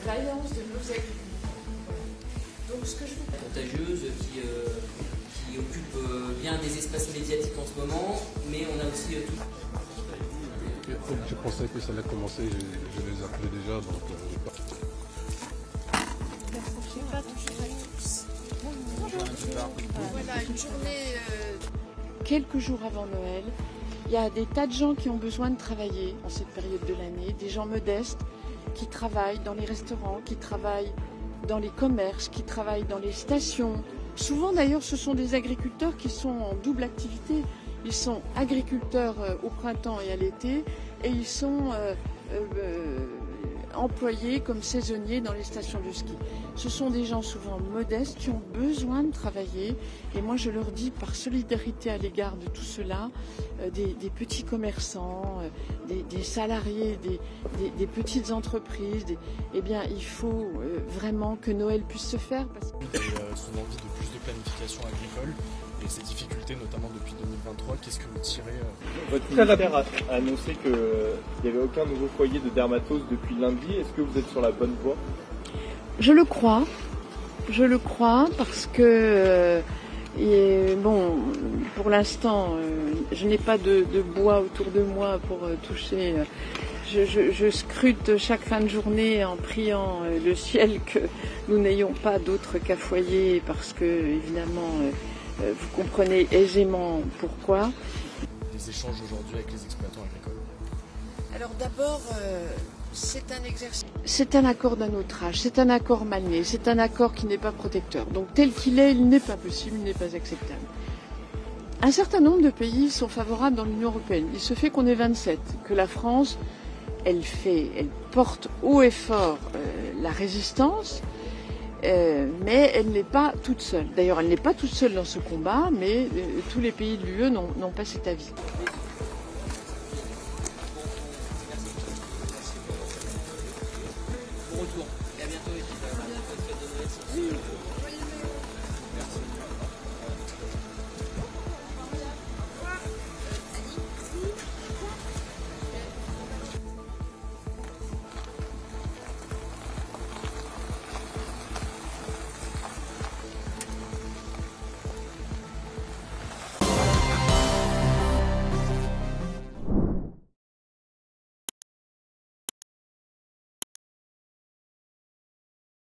Vaillance de nos agriculteurs. Donc ce que je vous contagieuse qui occupe bien des espaces médiatiques en ce moment, mais on a aussi tout. Je pensais que ça allait commencer, je les appelais déjà, donc Voilà, une journée. Quelques jours avant Noël, il y a des tas de gens qui ont besoin de travailler en cette période de l'année, des gens modestes qui travaillent dans les restaurants, qui travaillent dans les commerces, qui travaillent dans les stations. Souvent d'ailleurs ce sont des agriculteurs qui sont en double activité. Ils sont agriculteurs au printemps et à l'été et ils sont employés comme saisonniers dans les stations de ski. Ce sont des gens souvent modestes qui ont besoin de travailler et moi je leur dis par solidarité à l'égard de tout cela, des petits commerçants, des salariés, des petites entreprises, eh bien il faut vraiment que Noël puisse se faire. Parce que... son envie de plus de planification agricole et ses difficultés notamment depuis 2023, qu'est-ce que vous tirez Votre ministère a annoncé qu'il n'y avait aucun nouveau foyer de dermatose depuis lundi. Est-ce que vous êtes sur la bonne voie? Je le crois parce que bon, pour l'instant, je n'ai pas de bois autour de moi pour toucher. Je scrute chaque fin de journée en priant le ciel que nous n'ayons pas d'autres qu'à foyer parce que, évidemment, vous comprenez aisément pourquoi. Des échanges aujourd'hui avec les exploitants agricoles. Alors d'abord, c'est un exercice. C'est un accord d'un autre âge, c'est un accord mal né, c'est un accord qui n'est pas protecteur. Donc tel qu'il est, il n'est pas possible, il n'est pas acceptable. Un certain nombre de pays sont favorables dans l'Union européenne. Il se fait qu'on est 27, que la France, elle porte haut et fort la résistance, mais elle n'est pas toute seule. D'ailleurs, elle n'est pas toute seule dans ce combat, mais tous les pays de l'UE n'ont pas cet avis. Bon retour et à bientôt.